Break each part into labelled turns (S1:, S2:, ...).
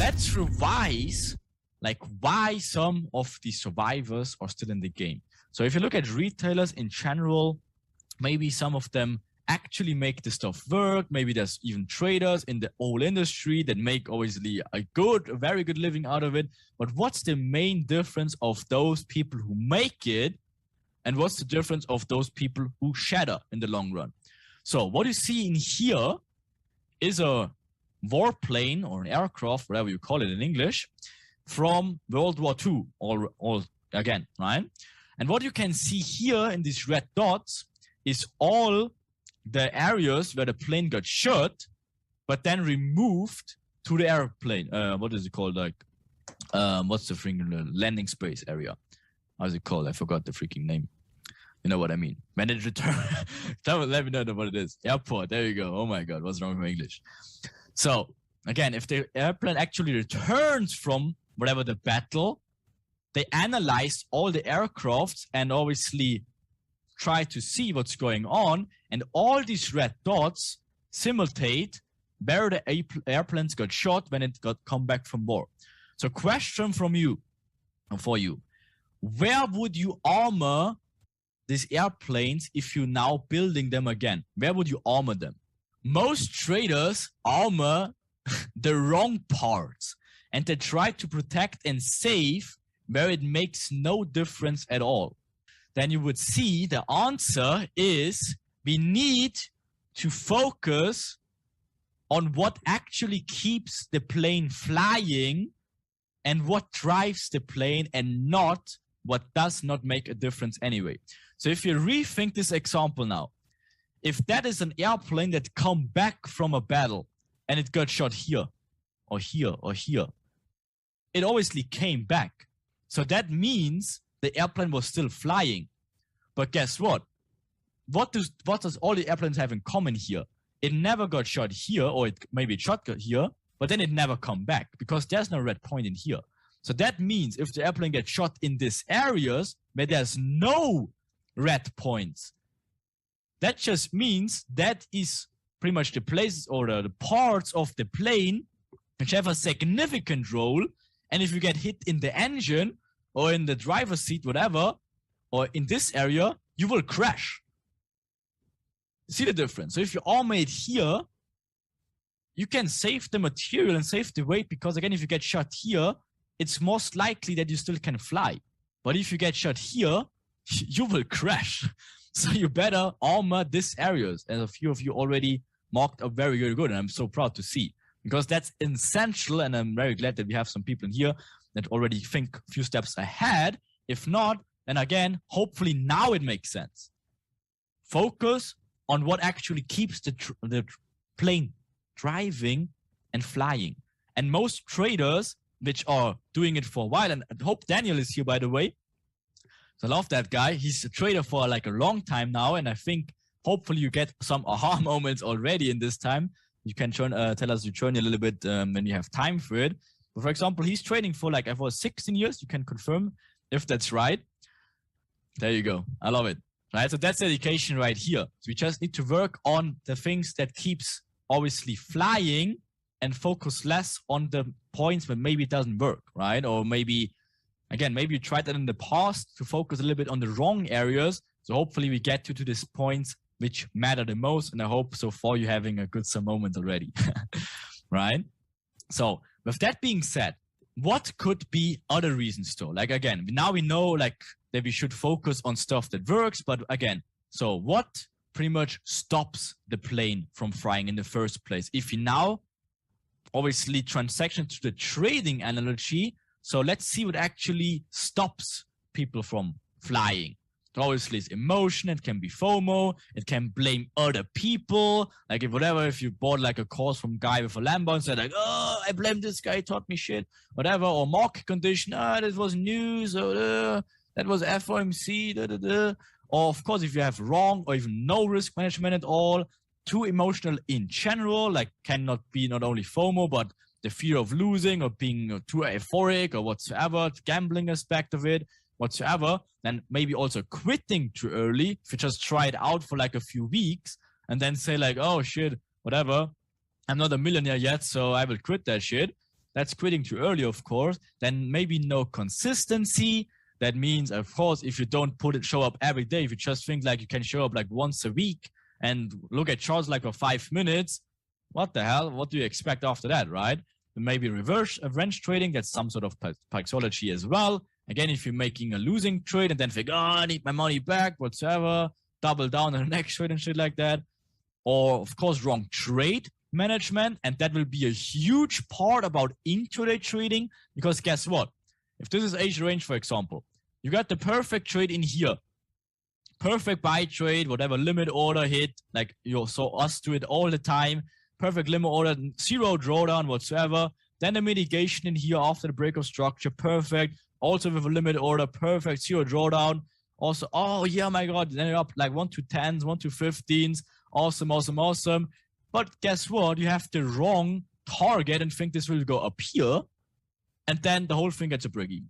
S1: let's revise like why some of the survivors are still in the game. So if you look at retailers in general, maybe some of them actually make the stuff work. Maybe there's even traders in the oil industry that make obviously a very good living out of it. But what's the main difference of those people who make it? And what's the difference of those people who shatter in the long run? So what you see in here is a warplane or an aircraft, whatever you call it in English, from World War II, all again, right? And what you can see here in these red dots is all the areas where the plane got shot, but then removed to the airplane. What is it called? Like, what's the freaking landing space area? How's it called? I forgot the freaking name. You know what I mean? When it returns, let me know what it is. Airport. There you go. Oh my God, what's wrong with my English? So again, if the airplane actually returns from whatever the battle, they analyzed all the aircrafts and obviously try to see what's going on. And all these red dots simulate where the airplanes got shot when it got come back from war. So question from you, for you, where would you armor these airplanes if you're now building them again? Where would you armor them? Most traders armor the wrong parts and they try to protect and save where it makes no difference at all. Then you would see the answer is we need to focus on what actually keeps the plane flying and what drives the plane and not what does not make a difference anyway. So if you rethink this example now, if that is an airplane that come back from a battle and it got shot here or here or here, it obviously came back. So that means the airplane was still flying. But guess what? What does all the airplanes have in common here? It never got shot here, or maybe it shot here, but then it never come back because there's no red point in here. So that means if the airplane gets shot in these areas where there's no red points, that just means that is pretty much the places or the parts of the plane which have a significant role. And if you get hit in the engine or in the driver's seat, whatever, or in this area, you will crash. See the difference? So if you armor it here, you can save the material and save the weight because again, if you get shot here, it's most likely that you still can fly. But if you get shot here, you will crash. So you better armor these areas. And a few of you already marked up very, very good. And I'm so proud to see because that's essential. And I'm very glad that we have some people in here that already think a few steps ahead. If not, then again, hopefully now it makes sense. Focus on what actually keeps the plane driving and flying. And most traders, which are doing it for a while, and I hope Daniel is here, by the way. So I love that guy. He's a trader for like a long time now. And I think hopefully you get some aha moments already in this time. You can tell us you join a little bit when you have time for it. But for example, he's trading for like, I was 16 years. You can confirm if that's right. There you go. I love it. Right. So that's dedication right here. So we just need to work on the things that keeps obviously flying and focus less on the points where maybe it doesn't work. Right. Or maybe, again, maybe you tried that in the past to focus a little bit on the wrong areas. So hopefully we get to these points which matter the most. And I hope so far you're having a good some moment already. Right. So with that being said, what could be other reasons though? Like, again, now we know like that we should focus on stuff that works. But again, so what pretty much stops the plane from flying in the first place? If you now obviously transaction to the trading analogy, so let's see what actually stops people from flying. Obviously, it's emotion. It can be FOMO. It can blame other people. Like if you bought like a course from a guy with a Lambo and said like, oh, I blame this guy, he taught me shit, whatever. Or market condition. That was news. Or that was FOMC. Or of course, if you have wrong or even no risk management at all, too emotional in general, like cannot be not only FOMO, but the fear of losing or being too euphoric or whatsoever, gambling aspect of it, whatsoever, then maybe also quitting too early. If you just try it out for like a few weeks and then say like, oh shit, whatever, I'm not a millionaire yet, so I will quit that shit. That's quitting too early, of course. Then maybe no consistency. That means, of course, if you don't show up every day, if you just think like you can show up like once a week and look at charts like for 5 minutes, what the hell? What do you expect after that, right? Maybe reverse range trading, that's some sort of psychology as well. Again, if you're making a losing trade and then think, oh, I need my money back, whatsoever, double down on the next trade and shit like that. Or, of course, wrong trade management. And that will be a huge part about intraday trading, because guess what? If this is Asia range, for example, you got the perfect trade in here. Perfect buy trade, whatever limit order hit, like you saw us do it all the time. Perfect limit order, zero drawdown whatsoever. Then the mitigation in here after the break of structure, perfect. Also with a limit order, perfect, zero drawdown. Also, oh yeah, my God, then you're up like 1 to 10s, 1 to 15s. Awesome, awesome, awesome. But guess what? You have the wrong target and think this will go up here. And then the whole thing gets a break even.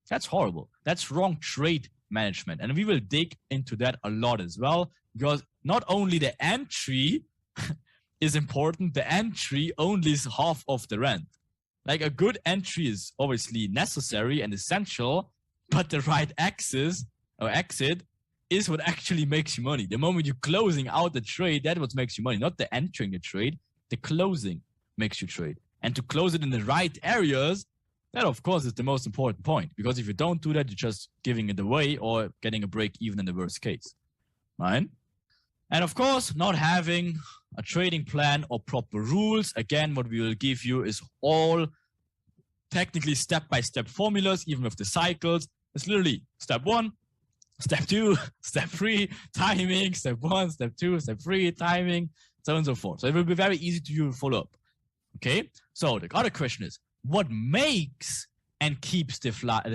S1: That's horrible. That's wrong trade management. And we will dig into that a lot as well, because not only the entry is important, the entry only is half of the rent. Like a good entry is obviously necessary and essential, but the right exit is what actually makes you money. The moment you're closing out the trade, that's what makes you money, not the entering the trade. The closing makes you trade. And to close it in the right areas, that of course is the most important point, because if you don't do that, you're just giving it away or getting a break even in the worst case, right? And of course, not having a trading plan or proper rules. Again, what we will give you is all technically step-by-step formulas, even with the cycles. It's literally step 1, step 2, step 3, timing, step 1, step 2, step 3, timing, so on and so forth. So it will be very easy to follow up. Okay, so the other question is, what makes and keeps the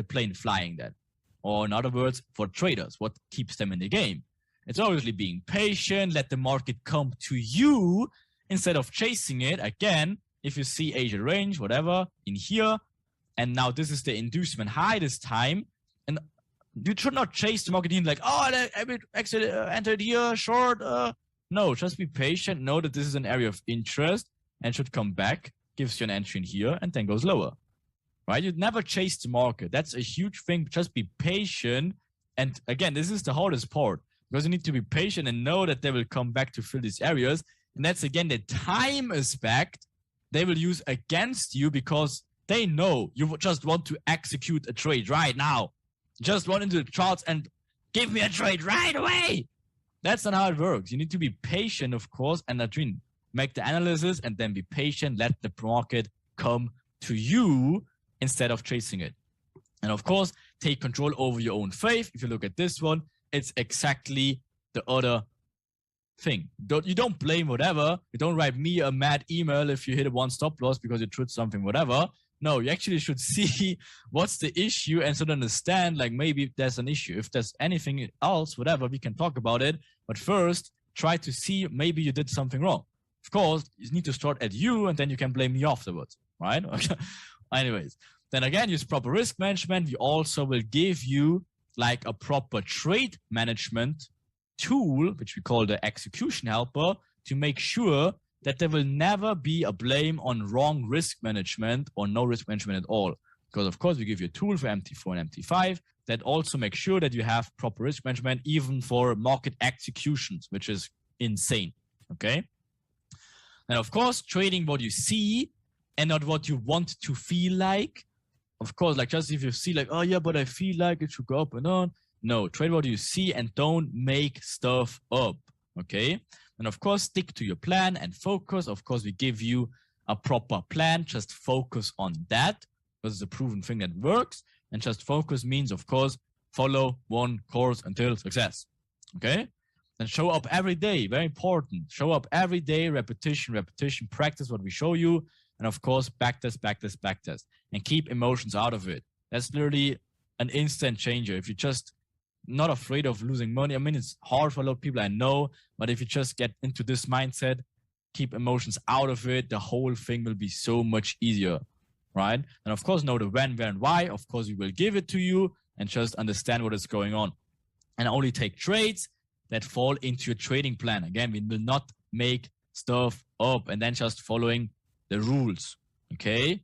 S1: plane flying then? Or in other words, for traders, what keeps them in the game? It's obviously being patient, let the market come to you instead of chasing it. Again, if you see Asia range, whatever, in here, and now this is the inducement high this time, and you should not chase the market in like, oh, I entered here, short. No, just be patient. Know that this is an area of interest and should come back, gives you an entry in here, and then goes lower, right? You'd never chase the market. That's a huge thing. Just be patient. And again, this is the hardest part, because you need to be patient and know that they will come back to fill these areas. And that's, again, the time aspect they will use against you, because they know you just want to execute a trade right now. Just run into the charts and give me a trade right away. That's not how it works. You need to be patient, of course, and make the analysis and then be patient. Let the market come to you instead of chasing it. And of course, take control over your own faith. If you look at this one, it's exactly the other thing. You don't blame whatever. You don't write me a mad email if you hit a one stop loss because you tried something, whatever. No, you actually should see what's the issue and sort of understand, like, maybe there's an issue. If there's anything else, whatever, we can talk about it. But first, try to see maybe you did something wrong. Of course, you need to start at you and then you can blame me afterwards, right? Anyways, then again, use proper risk management. We also will give you like a proper trade management tool, which we call the execution helper, to make sure that there will never be a blame on wrong risk management or no risk management at all. Because of course, we give you a tool for MT4 and MT5 that also makes sure that you have proper risk management, even for market executions, which is insane, okay? And of course, trading what you see and not what you want to feel like. Of course, like just if you see like, oh yeah, but I feel like it should go up and on. No, trade what you see and don't make stuff up, okay? And of course, stick to your plan and focus. Of course, we give you a proper plan. Just focus on that, because it's a proven thing that works. And just focus means, of course, follow one course until success, okay? Then show up every day, very important. Show up every day, repetition, practice what we show you. And of course, backtest, and keep emotions out of it. That's literally an instant changer. If you're just not afraid of losing money, I mean, it's hard for a lot of people, I know, but if you just get into this mindset, keep emotions out of it, the whole thing will be so much easier, right? And of course, know the when, where, and why. Of course, we will give it to you, and just understand what is going on. And only take trades that fall into your trading plan. Again, we will not make stuff up and then just following the rules, okay?